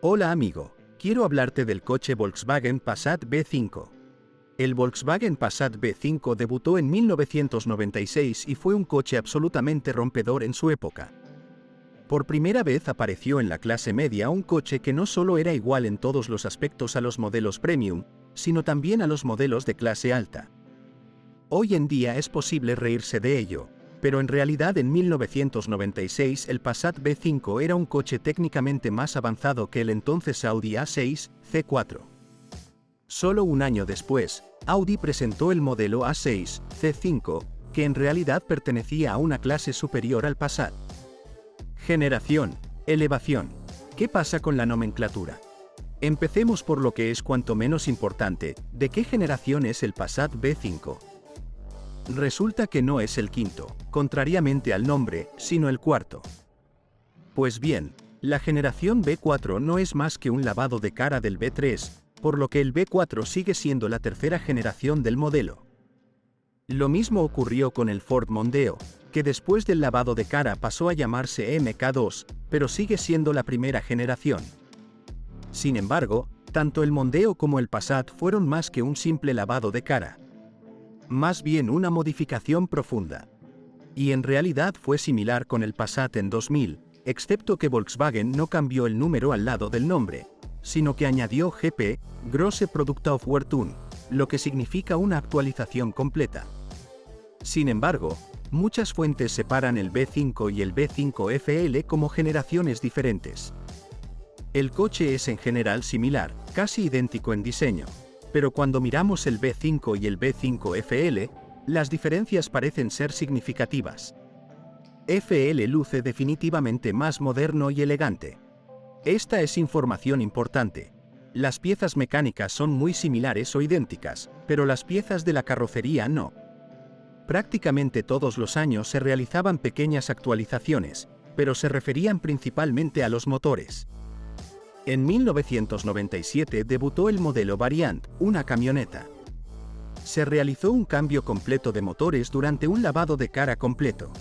Hola amigo, quiero hablarte del coche Volkswagen Passat B5. El Volkswagen Passat B5 debutó en 1996 y fue un coche absolutamente rompedor en su época. Por primera vez apareció en la clase media un coche que no solo era igual en todos los aspectos a los modelos premium, sino también a los modelos de clase alta. Hoy en día es posible reírse de ello, pero en realidad en 1996 el Passat B5 era un coche técnicamente más avanzado que el entonces Audi A6 C4. Solo un año después, Audi presentó el modelo A6 C5, que en realidad pertenecía a una clase superior al Passat. Generación, elevación. ¿Qué pasa con la nomenclatura? Empecemos por lo que es cuanto menos importante, ¿de qué generación es el Passat B5? Resulta que no es el quinto, contrariamente al nombre, sino el cuarto. Pues bien, la generación B4 no es más que un lavado de cara del B3, por lo que el B4 sigue siendo la tercera generación del modelo. Lo mismo ocurrió con el Ford Mondeo, que después del lavado de cara pasó a llamarse MK2, pero sigue siendo la primera generación. Sin embargo, tanto el Mondeo como el Passat fueron más que un simple lavado de cara. Más bien una modificación profunda. Y en realidad fue similar con el Passat en 2000, excepto que Volkswagen no cambió el número al lado del nombre, sino que añadió GP, Grosse Produktauferwertung, lo que significa una actualización completa. Sin embargo, muchas fuentes separan el B5 y el B5 FL como generaciones diferentes. El coche es en general similar, casi idéntico en diseño, pero cuando miramos el B5 y el B5 FL, las diferencias parecen ser significativas. FL luce definitivamente más moderno y elegante. Esta es información importante. Las piezas mecánicas son muy similares o idénticas, pero las piezas de la carrocería no. Prácticamente todos los años se realizaban pequeñas actualizaciones, pero se referían principalmente a los motores. En 1997 debutó el modelo Variant, una camioneta. Se realizó un cambio completo de motores durante un lavado de cara completo.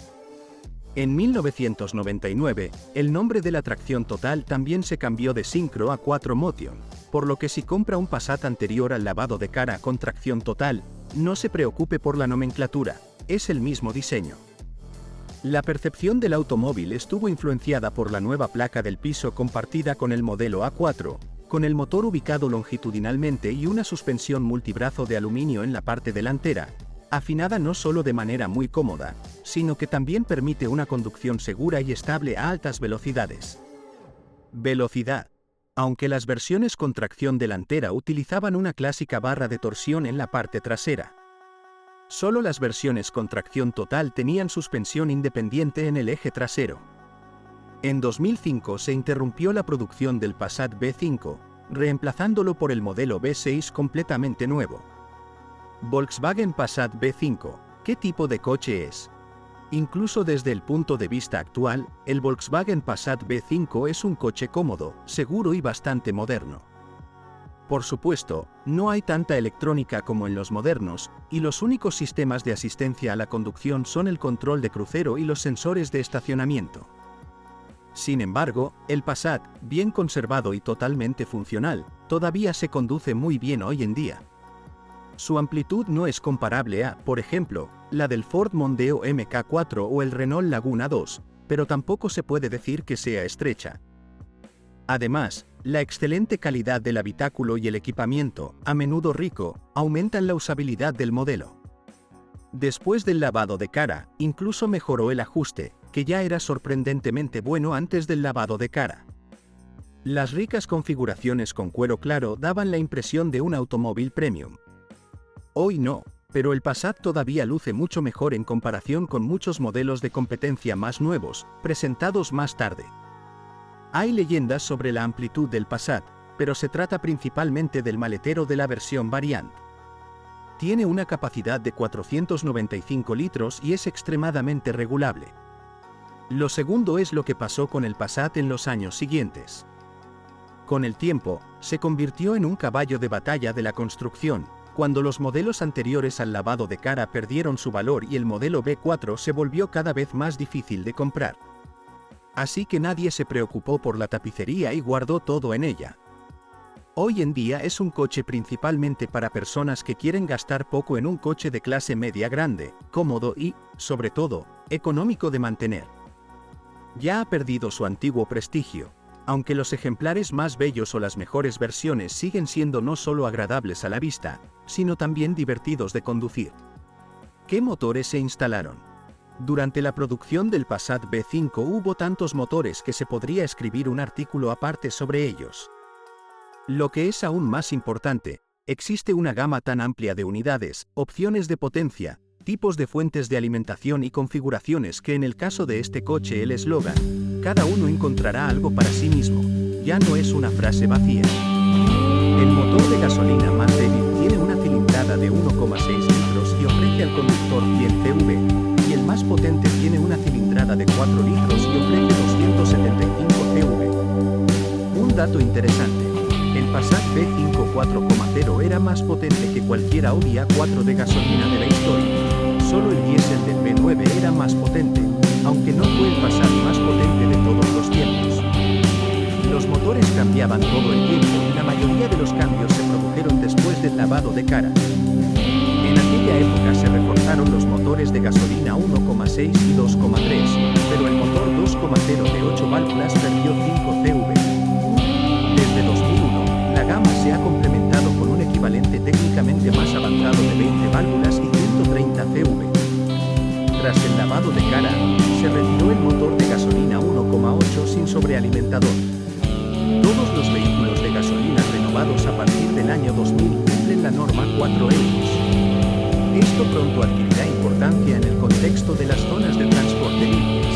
En 1999, el nombre de la tracción total también se cambió de Syncro a 4Motion, por lo que si compra un Passat anterior al lavado de cara con tracción total, no se preocupe por la nomenclatura, es el mismo diseño. La percepción del automóvil estuvo influenciada por la nueva placa del piso compartida con el modelo A4, con el motor ubicado longitudinalmente y una suspensión multibrazo de aluminio en la parte delantera, afinada no solo de manera muy cómoda, sino que también permite una conducción segura y estable a altas velocidades. Velocidad. Aunque las versiones con tracción delantera utilizaban una clásica barra de torsión en la parte trasera. Solo las versiones con tracción total tenían suspensión independiente en el eje trasero. En 2005 se interrumpió la producción del Passat B5, reemplazándolo por el modelo B6 completamente nuevo. Volkswagen Passat B5, ¿qué tipo de coche es? Incluso desde el punto de vista actual, el Volkswagen Passat B5 es un coche cómodo, seguro y bastante moderno. Por supuesto, no hay tanta electrónica como en los modernos, y los únicos sistemas de asistencia a la conducción son el control de crucero y los sensores de estacionamiento. Sin embargo, el Passat, bien conservado y totalmente funcional, todavía se conduce muy bien hoy en día. Su amplitud no es comparable a, por ejemplo, la del Ford Mondeo MK4 o el Renault Laguna 2, pero tampoco se puede decir que sea estrecha. Además, la excelente calidad del habitáculo y el equipamiento, a menudo rico, aumentan la usabilidad del modelo. Después del lavado de cara, incluso mejoró el ajuste, que ya era sorprendentemente bueno antes del lavado de cara. Las ricas configuraciones con cuero claro daban la impresión de un automóvil premium. Hoy no, pero el Passat todavía luce mucho mejor en comparación con muchos modelos de competencia más nuevos, presentados más tarde. Hay leyendas sobre la amplitud del Passat, pero se trata principalmente del maletero de la versión Variant. Tiene una capacidad de 495 litros y es extremadamente regulable. Lo segundo es lo que pasó con el Passat en los años siguientes. Con el tiempo, se convirtió en un caballo de batalla de la construcción, cuando los modelos anteriores al lavado de cara perdieron su valor y el modelo B4 se volvió cada vez más difícil de comprar. así que nadie se preocupó por la tapicería y guardó todo en ella. Hoy en día es un coche principalmente para personas que quieren gastar poco en un coche de clase media grande, cómodo y, sobre todo, económico de mantener. Ya ha perdido su antiguo prestigio, aunque los ejemplares más bellos o las mejores versiones siguen siendo no solo agradables a la vista, sino también divertidos de conducir. ¿Qué motores se instalaron? Durante la producción del Passat B5 hubo tantos motores que se podría escribir un artículo aparte sobre ellos. Lo que es aún más importante, existe una gama tan amplia de unidades, opciones de potencia, tipos de fuentes de alimentación y configuraciones que en el caso de este coche el eslogan, cada uno encontrará algo para sí mismo, ya no es una frase vacía. El motor de gasolina más débil tiene una cilindrada de 1,6 litros y ofrece al conductor 100 CV, y el más potente tiene una cilindrada de 4 litros y ofrece 275 CV. Un dato interesante. El Passat B5 4.0 era más potente que cualquier Audi A4 de gasolina de la historia. Solo el diésel del B9 era más potente, aunque no fue el Passat más potente de todos los tiempos. Los motores cambiaban todo el tiempo y la mayoría de los cambios se produjeron después del lavado de cara. En aquella época se reforzaron los motores de gasolina 1,6 y 2,3, pero el motor 2,0 de 8 válvulas perdió 5 CV. Desde 2001, la gama se ha complementado con un equivalente técnicamente más avanzado de 20 válvulas y 130 CV. Tras el lavado de cara, se retiró el motor de gasolina 1,8 sin sobrealimentador. Todos los vehículos de gasolina renovados a partir del año 2000 cumplen la norma 4 euros. Esto pronto adquirirá importancia en el contexto de las zonas de transporte limpias.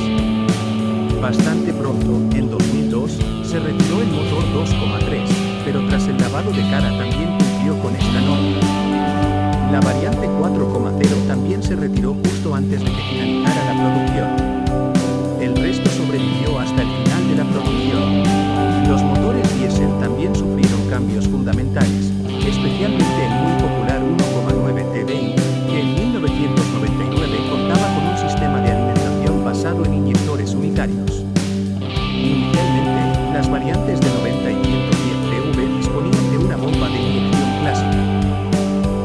Bastante pronto, en 2002, se retiró el motor 2,3, pero tras el lavado de cara también cumplió con esta norma. La variante 4,0 también se retiró justo antes de que finalizara la producción. El resto sobrevivió hasta el final de la producción. Los motores diésel también sufrieron cambios fundamentales, especialmente el muy popular 1,9 TDI, que en 1999 contaba con un sistema de alimentación basado en inyectores unitarios. Inicialmente, las variantes de 90 y 110 CV disponían de una bomba de inyección clásica.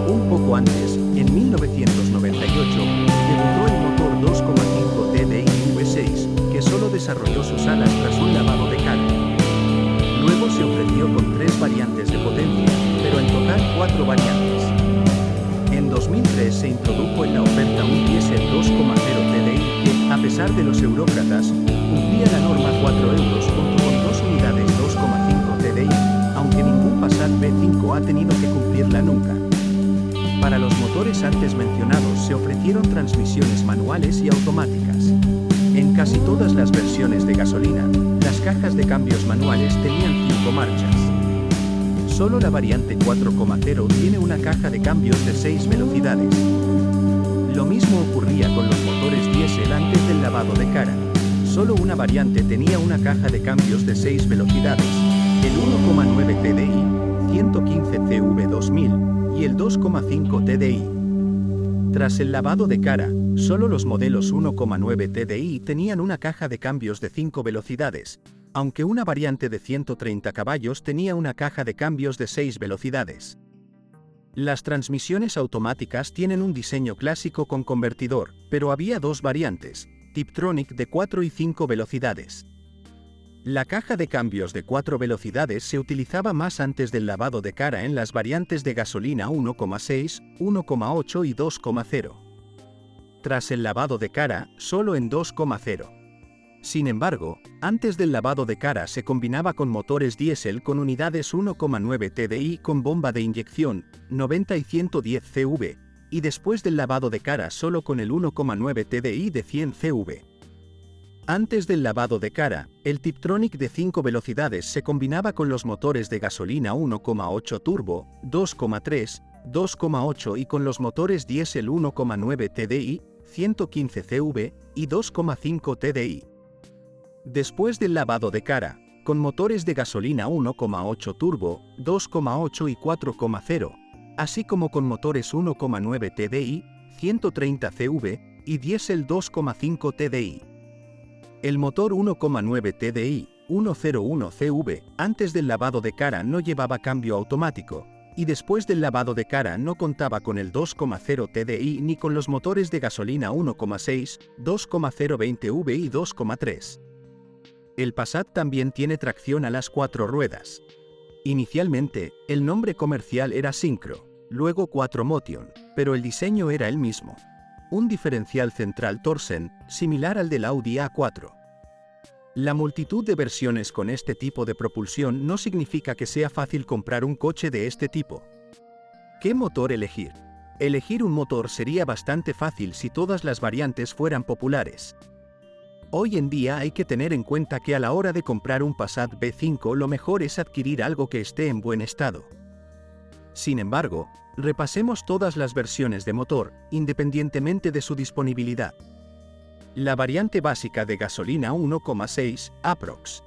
Un poco antes, en 1998, debutó el motor 2,5 TDI V6, que solo desarrolló sus alas tras un lavado de cara. Luego se ofreció con 3 variantes de potencia, pero en total 4 variantes. En 2003 se introdujo en la oferta un diésel 2,0 TDI que, a pesar de los eurócratas, cumplía la norma 4 euros junto con 2 unidades 2,5 TDI, aunque ningún Passat B5 ha tenido que cumplirla nunca. Para los motores antes mencionados se ofrecieron transmisiones manuales y automáticas. En casi todas las versiones de gasolina, las cajas de cambios manuales tenían 5 marchas. Solo la variante 4,0 tiene una caja de cambios de 6 velocidades. Lo mismo ocurría con los motores diésel antes del lavado de cara. Solo una variante tenía una caja de cambios de 6 velocidades, el 1,9 TDI, 115 CV2000, y el 2,5 TDI. Tras el lavado de cara, solo los modelos 1,9 TDI tenían una caja de cambios de 5 velocidades, aunque una variante de 130 caballos tenía una caja de cambios de 6 velocidades. Las transmisiones automáticas tienen un diseño clásico con convertidor, pero había 2 variantes, Tiptronic de 4 y 5 velocidades. La caja de cambios de 4 velocidades se utilizaba más antes del lavado de cara en las variantes de gasolina 1,6, 1,8 y 2,0. Tras el lavado de cara, solo en 2,0. Sin embargo, antes del lavado de cara se combinaba con motores diésel con unidades 1,9 TDI con bomba de inyección, 90 y 110 CV, y después del lavado de cara solo con el 1,9 TDI de 100 CV. Antes del lavado de cara, el Tiptronic de 5 velocidades se combinaba con los motores de gasolina 1,8 turbo, 2,3, 2,8 y con los motores diésel 1,9 TDI, 115 CV, y 2,5 TDI. Después del lavado de cara, con motores de gasolina 1,8 turbo, 2,8 y 4,0, así como con motores 1,9 TDI, 130 CV, y diésel 2,5 TDI. El motor 1,9 TDI 101 CV antes del lavado de cara no llevaba cambio automático, y después del lavado de cara no contaba con el 2,0 TDI ni con los motores de gasolina 1,6, 2,020V y 2,3. El Passat también tiene tracción a las 4 ruedas. Inicialmente, el nombre comercial era Syncro, luego Quattromotion, pero el diseño era el mismo. Un diferencial central Torsen, similar al del Audi A4. La multitud de versiones con este tipo de propulsión no significa que sea fácil comprar un coche de este tipo. ¿Qué motor elegir? Elegir un motor sería bastante fácil si todas las variantes fueran populares. Hoy en día hay que tener en cuenta que a la hora de comprar un Passat B5 lo mejor es adquirir algo que esté en buen estado. Sin embargo, repasemos todas las versiones de motor, independientemente de su disponibilidad. La variante básica de gasolina 1,6, aprox.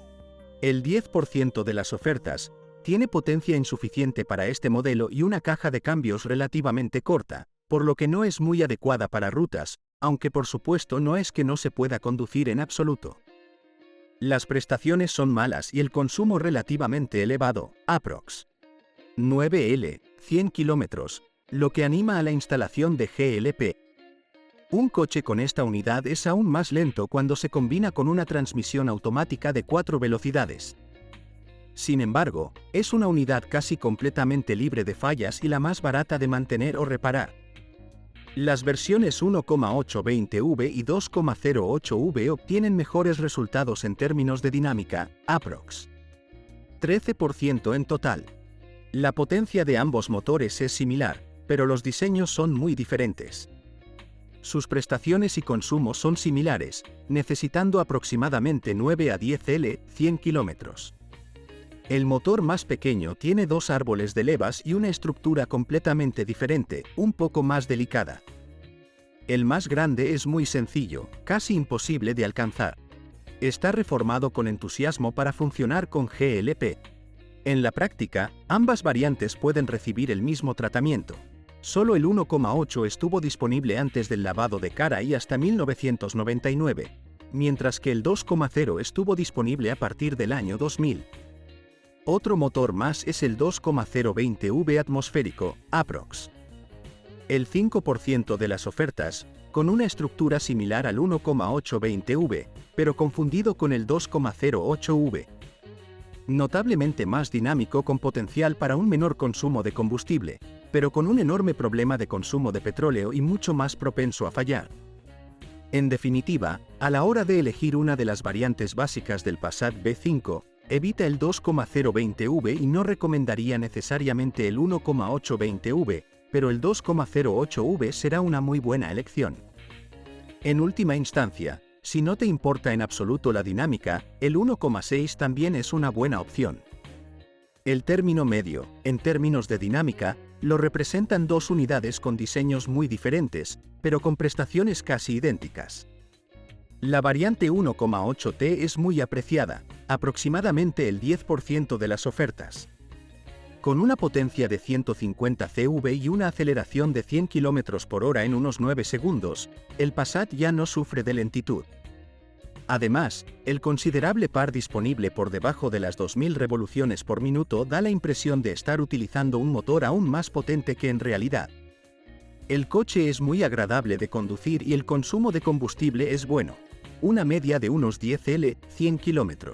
El 10% de las ofertas tiene potencia insuficiente para este modelo y una caja de cambios relativamente corta, por lo que no es muy adecuada para rutas, aunque por supuesto no es que no se pueda conducir en absoluto. Las prestaciones son malas y el consumo relativamente elevado, aprox. 9L, 100 km, lo que anima a la instalación de GLP. Un coche con esta unidad es aún más lento cuando se combina con una transmisión automática de 4 velocidades. Sin embargo, es una unidad casi completamente libre de fallas y la más barata de mantener o reparar. Las versiones 1,820V y 2,08V obtienen mejores resultados en términos de dinámica, aprox. 13% en total. La potencia de ambos motores es similar, pero los diseños son muy diferentes. Sus prestaciones y consumo son similares, necesitando aproximadamente 9 a 10 L, 100 km. El motor más pequeño tiene 2 árboles de levas y una estructura completamente diferente, un poco más delicada. El más grande es muy sencillo, casi imposible de alcanzar. Está reformado con entusiasmo para funcionar con GLP. En la práctica, ambas variantes pueden recibir el mismo tratamiento. Solo el 1,8 estuvo disponible antes del lavado de cara y hasta 1999, mientras que el 2,0 estuvo disponible a partir del año 2000. Otro motor más es el 2,020V atmosférico, aprox. El 5% de las ofertas, con una estructura similar al 1,820V, pero confundido con el 2,08V. Notablemente más dinámico con potencial para un menor consumo de combustible, pero con un enorme problema de consumo de petróleo y mucho más propenso a fallar. En definitiva, a la hora de elegir una de las variantes básicas del Passat B5, evita el 2,020V y no recomendaría necesariamente el 1,820V, pero el 2,08V será una muy buena elección. En última instancia, si no te importa en absoluto la dinámica, el 1,6 también es una buena opción. El término medio, en términos de dinámica, lo representan dos unidades con diseños muy diferentes, pero con prestaciones casi idénticas. La variante 1,8T es muy apreciada, aproximadamente el 10% de las ofertas. Con una potencia de 150 CV y una aceleración de 100 km por hora en unos 9 segundos, el Passat ya no sufre de lentitud. Además, el considerable par disponible por debajo de las 2000 revoluciones por minuto da la impresión de estar utilizando un motor aún más potente que en realidad. El coche es muy agradable de conducir y el consumo de combustible es bueno, una media de unos 10 L, 100 km.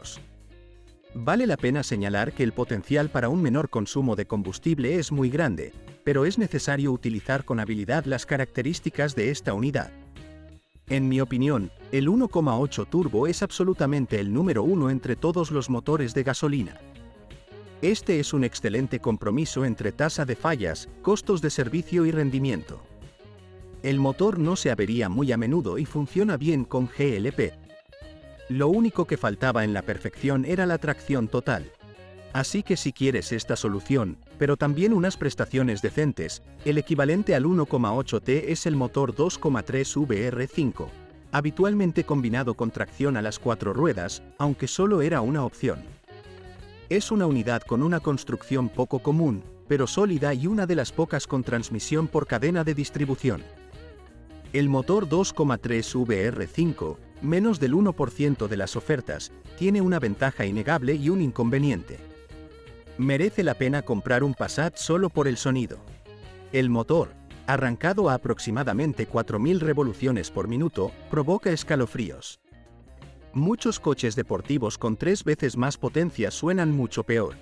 Vale la pena señalar que el potencial para un menor consumo de combustible es muy grande, pero es necesario utilizar con habilidad las características de esta unidad. En mi opinión, el 1,8 turbo es absolutamente el número uno entre todos los motores de gasolina. Este es un excelente compromiso entre tasa de fallas, costos de servicio y rendimiento. El motor no se avería muy a menudo y funciona bien con GLP. Lo único que faltaba en la perfección era la tracción total. Así que si quieres esta solución, pero también unas prestaciones decentes, el equivalente al 1,8T es el motor 2,3 VR5, habitualmente combinado con tracción a las 4 ruedas, aunque solo era una opción. Es una unidad con una construcción poco común, pero sólida y una de las pocas con transmisión por cadena de distribución. El motor 2,3 VR5, menos del 1% de las ofertas, tiene una ventaja innegable y un inconveniente. Merece la pena comprar un Passat solo por el sonido. El motor, arrancado a aproximadamente 4.000 revoluciones por minuto, provoca escalofríos. Muchos coches deportivos con 3 veces más potencia suenan mucho peor.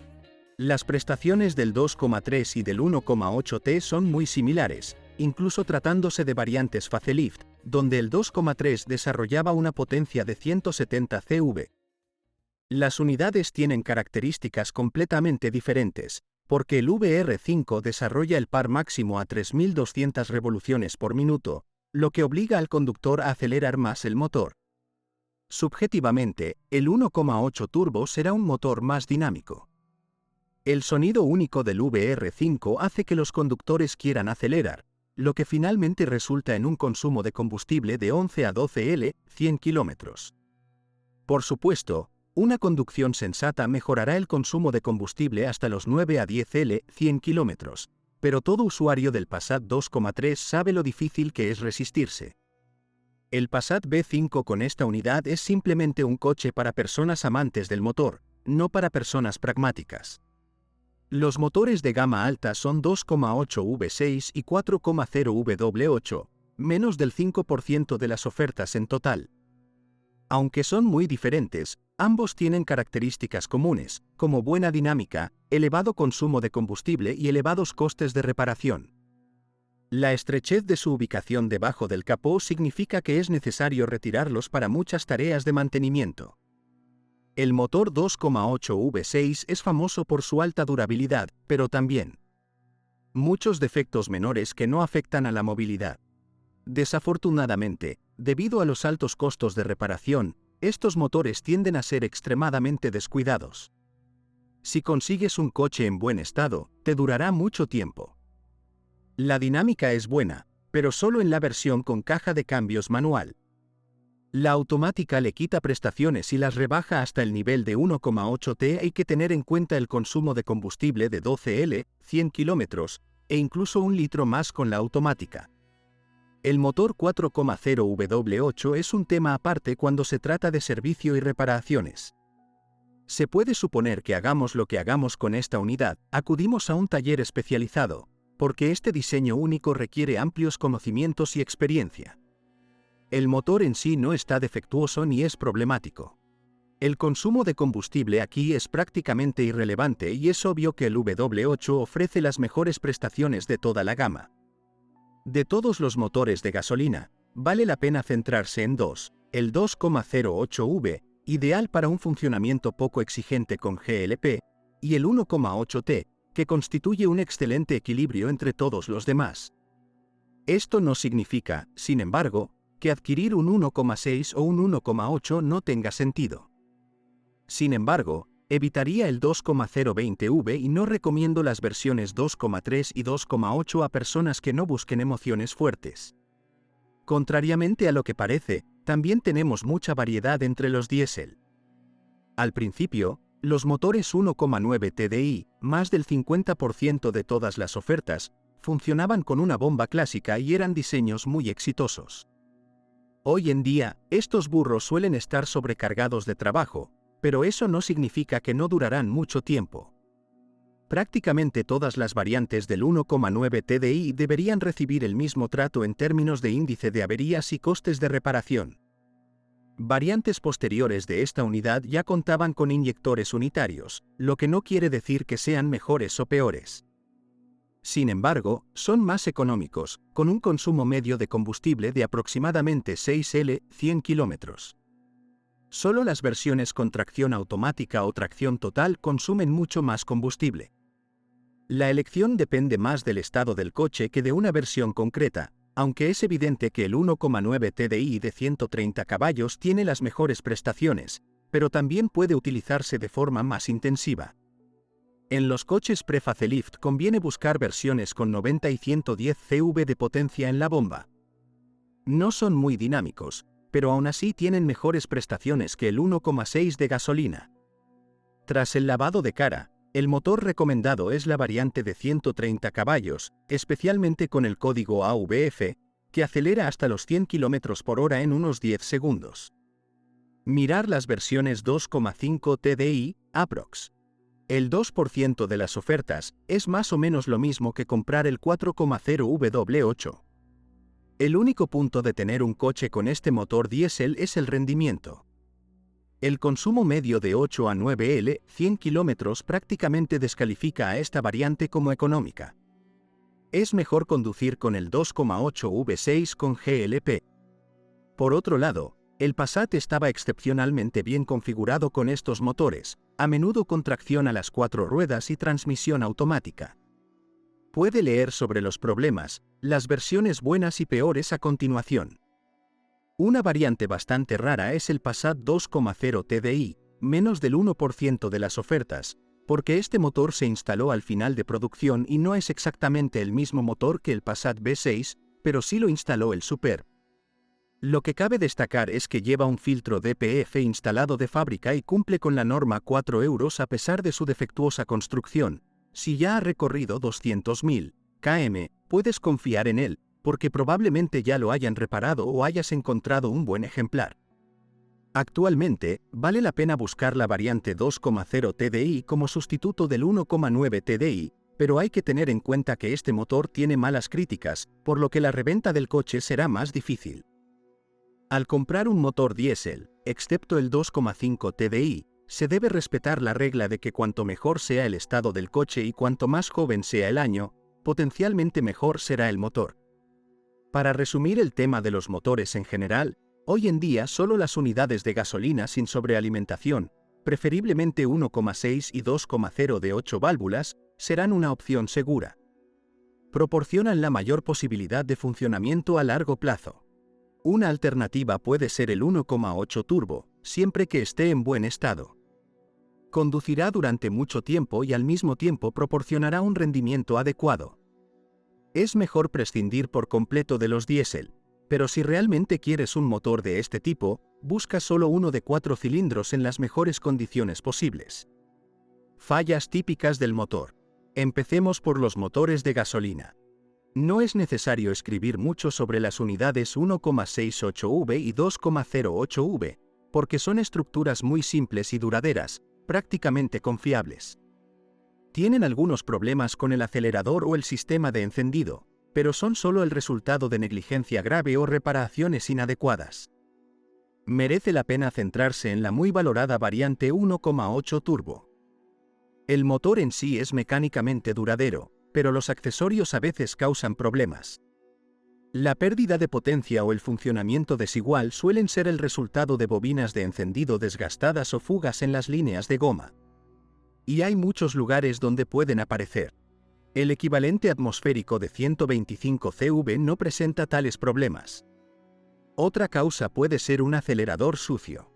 Las prestaciones del 2,3 y del 1,8T son muy similares, incluso tratándose de variantes facelift, donde el 2,3 desarrollaba una potencia de 170 CV. Las unidades tienen características completamente diferentes, porque el VR5 desarrolla el par máximo a 3.200 revoluciones por minuto, lo que obliga al conductor a acelerar más el motor. Subjetivamente, el 1,8 turbo será un motor más dinámico. El sonido único del VR5 hace que los conductores quieran acelerar, lo que finalmente resulta en un consumo de combustible de 11 a 12 L, 100 km. Por supuesto, una conducción sensata mejorará el consumo de combustible hasta los 9 a 10 L, 100 km, pero todo usuario del Passat 2,3 sabe lo difícil que es resistirse. El Passat B5 con esta unidad es simplemente un coche para personas amantes del motor, no para personas pragmáticas. Los motores de gama alta son 2,8 V6 y 4,0 W8, menos del 5% de las ofertas en total. Aunque son muy diferentes, ambos tienen características comunes, como buena dinámica, elevado consumo de combustible y elevados costes de reparación. La estrechez de su ubicación debajo del capó significa que es necesario retirarlos para muchas tareas de mantenimiento. El motor 2,8 V6 es famoso por su alta durabilidad, pero también muchos defectos menores que no afectan a la movilidad. Desafortunadamente, debido a los altos costos de reparación, estos motores tienden a ser extremadamente descuidados. Si consigues un coche en buen estado, te durará mucho tiempo. La dinámica es buena, pero solo en la versión con caja de cambios manual. La automática le quita prestaciones y las rebaja hasta el nivel de 1,8T. Hay que tener en cuenta el consumo de combustible de 12 L, 100 km, e incluso un litro más con la automática. El motor 4,0 W8 es un tema aparte cuando se trata de servicio y reparaciones. Se puede suponer que hagamos lo que hagamos con esta unidad, acudimos a un taller especializado, porque este diseño único requiere amplios conocimientos y experiencia. El motor en sí no está defectuoso ni es problemático. El consumo de combustible aquí es prácticamente irrelevante y es obvio que el W8 ofrece las mejores prestaciones de toda la gama. De todos los motores de gasolina, vale la pena centrarse en dos: el 2,08V, ideal para un funcionamiento poco exigente con GLP, y el 1,8T, que constituye un excelente equilibrio entre todos los demás. Esto no significa, sin embargo, que adquirir un 1,6 o un 1,8 no tenga sentido. Sin embargo, evitaría el 2,020V y no recomiendo las versiones 2,3 y 2,8 a personas que no busquen emociones fuertes. Contrariamente a lo que parece, también tenemos mucha variedad entre los diésel. Al principio, los motores 1,9 TDI, más del 50% de todas las ofertas, funcionaban con una bomba clásica y eran diseños muy exitosos. Hoy en día, estos burros suelen estar sobrecargados de trabajo, pero eso no significa que no durarán mucho tiempo. Prácticamente todas las variantes del 1,9 TDI deberían recibir el mismo trato en términos de índice de averías y costes de reparación. Variantes posteriores de esta unidad ya contaban con inyectores unitarios, lo que no quiere decir que sean mejores o peores. Sin embargo, son más económicos, con un consumo medio de combustible de aproximadamente 6 L, 100 km. Solo las versiones con tracción automática o tracción total consumen mucho más combustible. La elección depende más del estado del coche que de una versión concreta, aunque es evidente que el 1,9 TDI de 130 caballos tiene las mejores prestaciones, pero también puede utilizarse de forma más intensiva. En los coches pre-facelift conviene buscar versiones con 90 y 110 CV de potencia en la bomba. No son muy dinámicos, pero aún así tienen mejores prestaciones que el 1,6 de gasolina. Tras el lavado de cara, el motor recomendado es la variante de 130 caballos, especialmente con el código AVF, que acelera hasta los 100 km por hora en unos 10 segundos. Mirar las versiones 2,5 TDI, aprox. El 2% de las ofertas es más o menos lo mismo que comprar el 4,0 W8. El único punto de tener un coche con este motor diésel es el rendimiento. El consumo medio de 8 a 9 L, 100 km prácticamente descalifica a esta variante como económica. Es mejor conducir con el 2,8 V6 con GLP. Por otro lado, el Passat estaba excepcionalmente bien configurado con estos motores, a menudo con tracción a las 4 ruedas y transmisión automática. Puede leer sobre los problemas, las versiones buenas y peores a continuación. Una variante bastante rara es el Passat 2,0 TDI, menos del 1% de las ofertas, porque este motor se instaló al final de producción y no es exactamente el mismo motor que el Passat B6, pero sí lo instaló el Superb. Lo que cabe destacar es que lleva un filtro DPF instalado de fábrica y cumple con la norma 4 euros a pesar de su defectuosa construcción. Si ya ha recorrido 200.000 km, puedes confiar en él, porque probablemente ya lo hayan reparado o hayas encontrado un buen ejemplar. Actualmente, vale la pena buscar la variante 2,0 TDI como sustituto del 1,9 TDI, pero hay que tener en cuenta que este motor tiene malas críticas, por lo que la reventa del coche será más difícil. Al comprar un motor diésel, excepto el 2,5 TDI, se debe respetar la regla de que cuanto mejor sea el estado del coche y cuanto más joven sea el año, potencialmente mejor será el motor. Para resumir el tema de los motores en general, hoy en día solo las unidades de gasolina sin sobrealimentación, preferiblemente 1,6 y 2,0 de 8 válvulas, serán una opción segura. Proporcionan la mayor posibilidad de funcionamiento a largo plazo. Una alternativa puede ser el 1,8 turbo, siempre que esté en buen estado. Conducirá durante mucho tiempo y al mismo tiempo proporcionará un rendimiento adecuado. Es mejor prescindir por completo de los diésel, pero si realmente quieres un motor de este tipo, busca solo uno de 4 cilindros en las mejores condiciones posibles. Fallas típicas del motor. Empecemos por los motores de gasolina. No es necesario escribir mucho sobre las unidades 1,68V y 2,08V, porque son estructuras muy simples y duraderas, prácticamente confiables. Tienen algunos problemas con el acelerador o el sistema de encendido, pero son solo el resultado de negligencia grave o reparaciones inadecuadas. Merece la pena centrarse en la muy valorada variante 1,8 turbo. El motor en sí es mecánicamente duradero, pero los accesorios a veces causan problemas. La pérdida de potencia o el funcionamiento desigual suelen ser el resultado de bobinas de encendido desgastadas o fugas en las líneas de goma. Y hay muchos lugares donde pueden aparecer. El equivalente atmosférico de 125 CV no presenta tales problemas. Otra causa puede ser un acelerador sucio.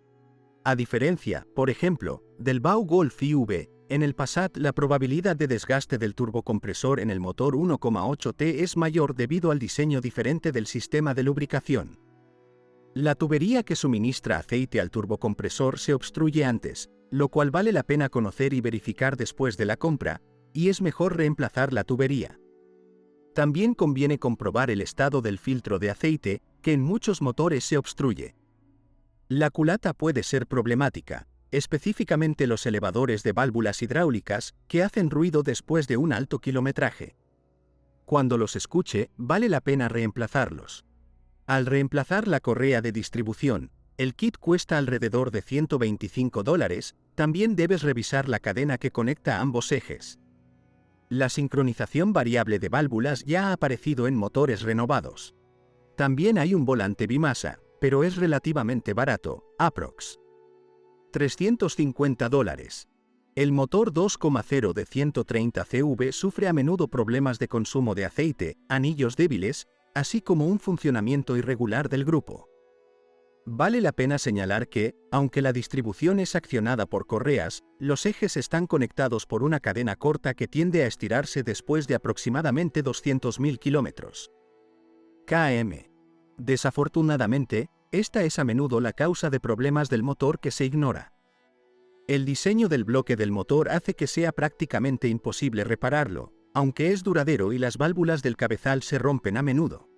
A diferencia, por ejemplo, del Bau-Golf IV, en el Passat la probabilidad de desgaste del turbocompresor en el motor 1,8T es mayor debido al diseño diferente del sistema de lubricación. La tubería que suministra aceite al turbocompresor se obstruye antes, lo cual vale la pena conocer y verificar después de la compra, y es mejor reemplazar la tubería. También conviene comprobar el estado del filtro de aceite, que en muchos motores se obstruye. La culata puede ser problemática, específicamente los elevadores de válvulas hidráulicas, que hacen ruido después de un alto kilometraje. Cuando los escuche, vale la pena reemplazarlos. Al reemplazar la correa de distribución, el kit cuesta alrededor de $125, también debes revisar la cadena que conecta ambos ejes. La sincronización variable de válvulas ya ha aparecido en motores renovados. También hay un volante bimasa, pero es relativamente barato, aprox. $350. El motor 2,0 de 130 CV sufre a menudo problemas de consumo de aceite, anillos débiles, así como un funcionamiento irregular del grupo. Vale la pena señalar que, aunque la distribución es accionada por correas, los ejes están conectados por una cadena corta que tiende a estirarse después de aproximadamente 200.000 kilómetros. km. Desafortunadamente, esta es a menudo la causa de problemas del motor que se ignora. El diseño del bloque del motor hace que sea prácticamente imposible repararlo, aunque es duradero y las válvulas del cabezal se rompen a menudo.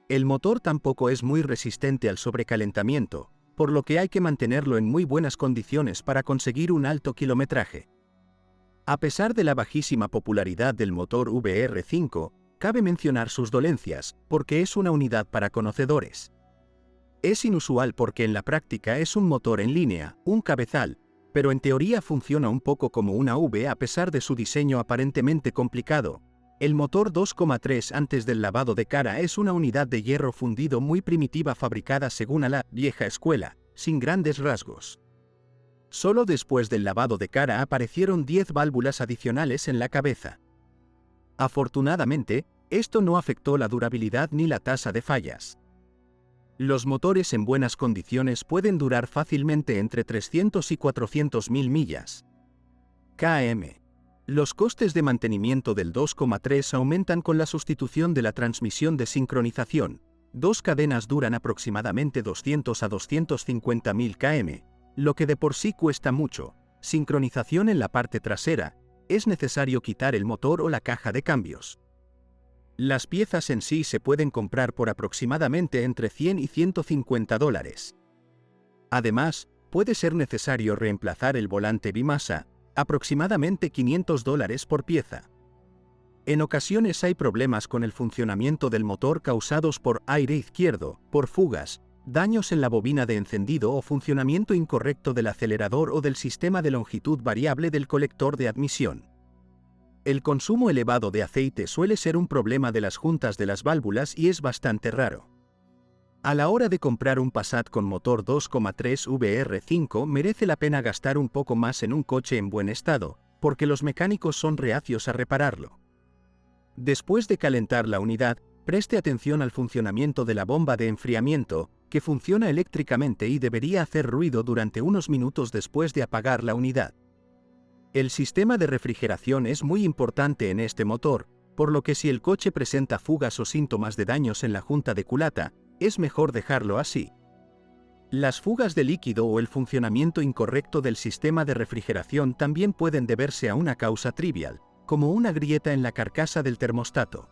El motor tampoco es muy resistente al sobrecalentamiento, por lo que hay que mantenerlo en muy buenas condiciones para conseguir un alto kilometraje. A pesar de la bajísima popularidad del motor VR5, cabe mencionar sus dolencias, porque es una unidad para conocedores. Es inusual porque en la práctica es un motor en línea, un cabezal, pero en teoría funciona un poco como una V a pesar de su diseño aparentemente complicado. El motor 2,3 antes del lavado de cara es una unidad de hierro fundido muy primitiva fabricada según a la vieja escuela, sin grandes rasgos. Solo después del lavado de cara aparecieron 10 válvulas adicionales en la cabeza. Afortunadamente, esto no afectó la durabilidad ni la tasa de fallas. Los motores en buenas condiciones pueden durar fácilmente entre 300 y 400.000 millas. km. Los costes de mantenimiento del 2,3 aumentan con la sustitución de la transmisión de sincronización. Dos cadenas duran aproximadamente 200 a 250.000 km, lo que de por sí cuesta mucho. Sincronización en la parte trasera. Es necesario quitar el motor o la caja de cambios. Las piezas en sí se pueden comprar por aproximadamente entre 100 y 150 dólares. Además, puede ser necesario reemplazar el volante bimasa, aproximadamente 500 dólares por pieza. En ocasiones hay problemas con el funcionamiento del motor causados por aire izquierdo, por fugas, daños en la bobina de encendido o funcionamiento incorrecto del acelerador o del sistema de longitud variable del colector de admisión. El consumo elevado de aceite suele ser un problema de las juntas de las válvulas y es bastante raro. A la hora de comprar un Passat con motor 2,3 VR5 merece la pena gastar un poco más en un coche en buen estado, porque los mecánicos son reacios a repararlo. Después de calentar la unidad, preste atención al funcionamiento de la bomba de enfriamiento, que funciona eléctricamente y debería hacer ruido durante unos minutos después de apagar la unidad. El sistema de refrigeración es muy importante en este motor, por lo que si el coche presenta fugas o síntomas de daños en la junta de culata, es mejor dejarlo así. Las fugas de líquido o el funcionamiento incorrecto del sistema de refrigeración también pueden deberse a una causa trivial, como una grieta en la carcasa del termostato.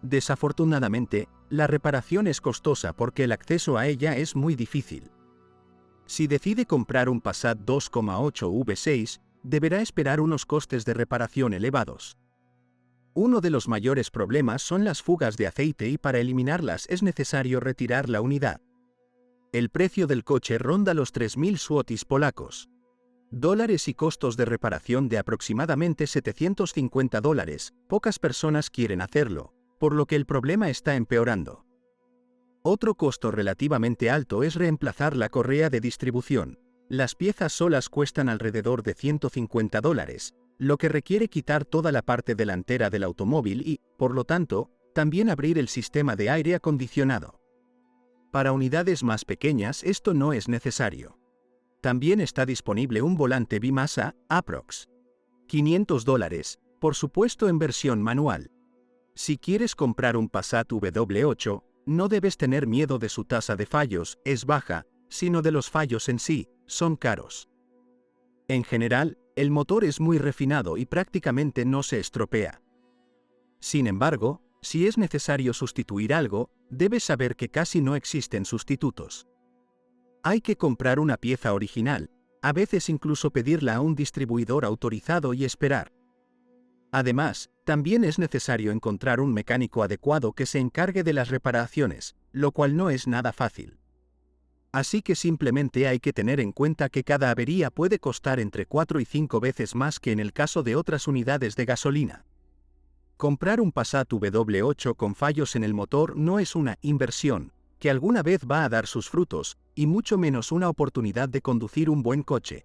Desafortunadamente, la reparación es costosa porque el acceso a ella es muy difícil. Si decide comprar un Passat 2,8 V6, deberá esperar unos costes de reparación elevados. Uno de los mayores problemas son las fugas de aceite y para eliminarlas es necesario retirar la unidad. El precio del coche ronda los 3.000 złotys polacos. Dólares y costos de reparación de aproximadamente 750 dólares. Pocas personas quieren hacerlo, por lo que el problema está empeorando. Otro costo relativamente alto es reemplazar la correa de distribución. Las piezas solas cuestan alrededor de 150 dólares, lo que requiere quitar toda la parte delantera del automóvil y, por lo tanto, también abrir el sistema de aire acondicionado. Para unidades más pequeñas esto no es necesario. También está disponible un volante bimasa, aprox. 500 dólares, por supuesto en versión manual. Si quieres comprar un Passat W8, no debes tener miedo de su tasa de fallos, es baja, sino de los fallos en sí, son caros. En general, el motor es muy refinado y prácticamente no se estropea. Sin embargo, si es necesario sustituir algo, debes saber que casi no existen sustitutos. Hay que comprar una pieza original, a veces incluso pedirla a un distribuidor autorizado y esperar. Además, también es necesario encontrar un mecánico adecuado que se encargue de las reparaciones, lo cual no es nada fácil. Así que simplemente hay que tener en cuenta que cada avería puede costar entre 4 y 5 veces más que en el caso de otras unidades de gasolina. Comprar un Passat W8 con fallos en el motor no es una inversión, que alguna vez va a dar sus frutos, y mucho menos una oportunidad de conducir un buen coche.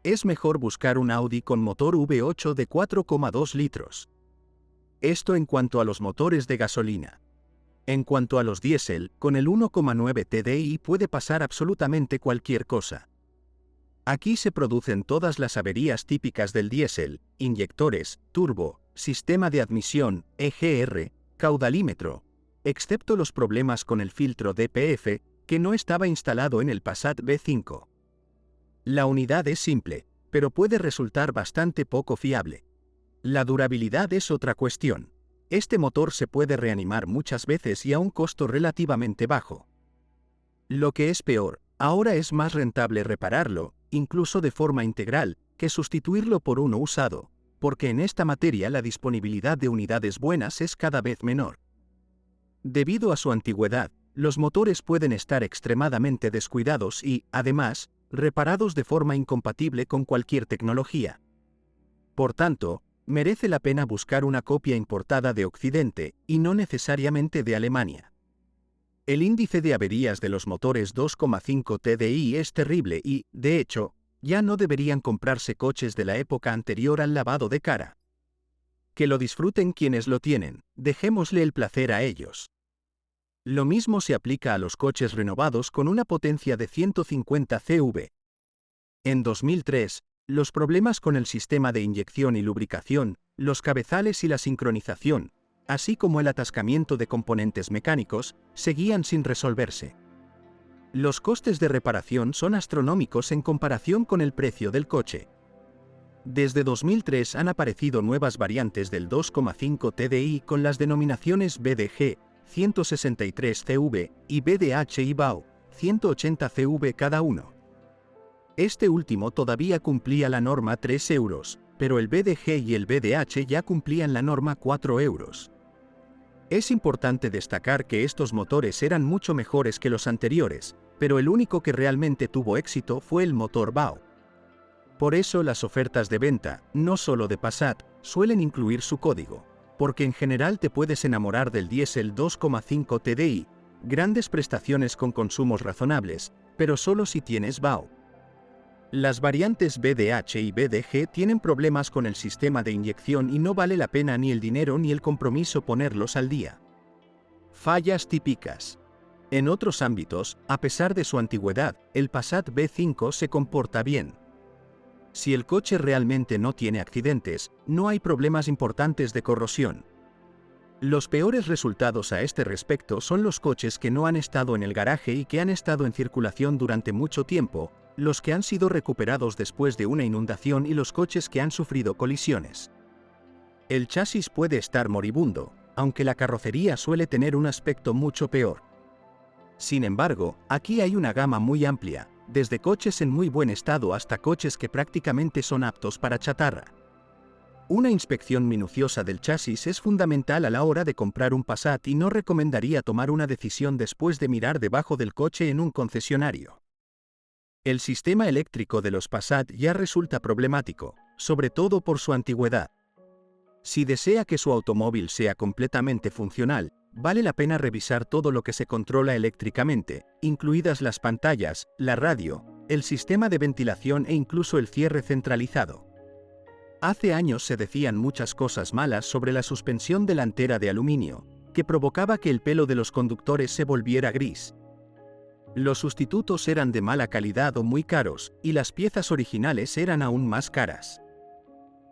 Es mejor buscar un Audi con motor V8 de 4,2 litros. Esto en cuanto a los motores de gasolina. En cuanto a los diésel, con el 1,9 TDI puede pasar absolutamente cualquier cosa. Aquí se producen todas las averías típicas del diésel: inyectores, turbo, sistema de admisión, EGR, caudalímetro, excepto los problemas con el filtro DPF, que no estaba instalado en el Passat B5. La unidad es simple, pero puede resultar bastante poco fiable. La durabilidad es otra cuestión. Este motor se puede reanimar muchas veces y a un costo relativamente bajo. Lo que es peor, ahora es más rentable repararlo, incluso de forma integral, que sustituirlo por uno usado, porque en esta materia la disponibilidad de unidades buenas es cada vez menor. Debido a su antigüedad, los motores pueden estar extremadamente descuidados y, además, reparados de forma incompatible con cualquier tecnología. Por tanto, merece la pena buscar una copia importada de Occidente, y no necesariamente de Alemania. El índice de averías de los motores 2,5 TDI es terrible y, de hecho, ya no deberían comprarse coches de la época anterior al lavado de cara. Que lo disfruten quienes lo tienen, dejémosle el placer a ellos. Lo mismo se aplica a los coches renovados con una potencia de 150 CV. En 2003, los problemas con el sistema de inyección y lubricación, los cabezales y la sincronización, así como el atascamiento de componentes mecánicos, seguían sin resolverse. Los costes de reparación son astronómicos en comparación con el precio del coche. Desde 2003 han aparecido nuevas variantes del 2,5 TDI con las denominaciones BDG, 163 CV, y BDH y BAU, 180 CV cada uno. Este último todavía cumplía la norma 3 euros, pero el BDG y el BDH ya cumplían la norma 4 euros. Es importante destacar que estos motores eran mucho mejores que los anteriores, pero el único que realmente tuvo éxito fue el motor BAU. Por eso las ofertas de venta, no solo de Passat, suelen incluir su código, porque en general te puedes enamorar del diésel 2,5 TDI, grandes prestaciones con consumos razonables, pero solo si tienes BAU. Las variantes BDH y BDG tienen problemas con el sistema de inyección y no vale la pena ni el dinero ni el compromiso ponerlos al día. Fallas típicas. En otros ámbitos, a pesar de su antigüedad, el Passat B5 se comporta bien. Si el coche realmente no tiene accidentes, no hay problemas importantes de corrosión. Los peores resultados a este respecto son los coches que no han estado en el garaje y que han estado en circulación durante mucho tiempo, los que han sido recuperados después de una inundación y los coches que han sufrido colisiones. El chasis puede estar moribundo, aunque la carrocería suele tener un aspecto mucho peor. Sin embargo, aquí hay una gama muy amplia, desde coches en muy buen estado hasta coches que prácticamente son aptos para chatarra. Una inspección minuciosa del chasis es fundamental a la hora de comprar un Passat y no recomendaría tomar una decisión después de mirar debajo del coche en un concesionario. El sistema eléctrico de los Passat ya resulta problemático, sobre todo por su antigüedad. Si desea que su automóvil sea completamente funcional, vale la pena revisar todo lo que se controla eléctricamente, incluidas las pantallas, la radio, el sistema de ventilación e incluso el cierre centralizado. Hace años se decían muchas cosas malas sobre la suspensión delantera de aluminio, que provocaba que el pelo de los conductores se volviera gris. Los sustitutos eran de mala calidad o muy caros, y las piezas originales eran aún más caras.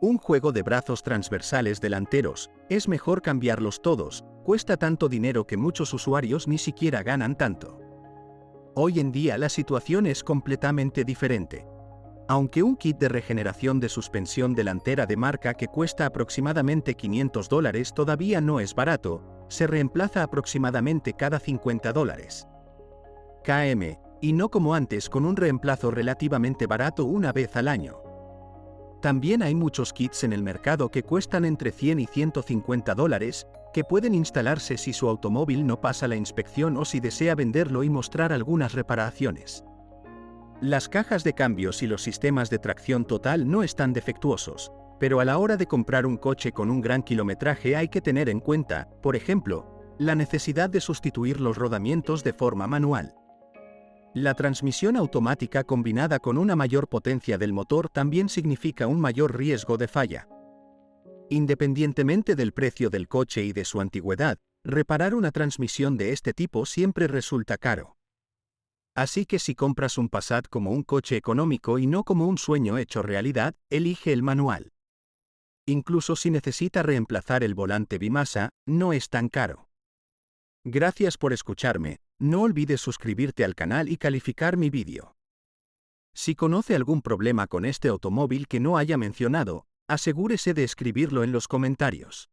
Un juego de brazos transversales delanteros, es mejor cambiarlos todos, cuesta tanto dinero que muchos usuarios ni siquiera ganan tanto. Hoy en día la situación es completamente diferente. Aunque un kit de regeneración de suspensión delantera de marca que cuesta aproximadamente $500 todavía no es barato, se reemplaza aproximadamente cada $50. km, y no como antes con un reemplazo relativamente barato una vez al año. También hay muchos kits en el mercado que cuestan entre $100 y $150, que pueden instalarse si su automóvil no pasa la inspección o si desea venderlo y mostrar algunas reparaciones. Las cajas de cambios y los sistemas de tracción total no están defectuosos, pero a la hora de comprar un coche con un gran kilometraje hay que tener en cuenta, por ejemplo, la necesidad de sustituir los rodamientos de forma manual. La transmisión automática combinada con una mayor potencia del motor también significa un mayor riesgo de falla. Independientemente del precio del coche y de su antigüedad, reparar una transmisión de este tipo siempre resulta caro. Así que si compras un Passat como un coche económico y no como un sueño hecho realidad, elige el manual. Incluso si necesita reemplazar el volante bimasa, no es tan caro. Gracias por escucharme, no olvides suscribirte al canal y calificar mi vídeo. Si conoce algún problema con este automóvil que no haya mencionado, asegúrese de escribirlo en los comentarios.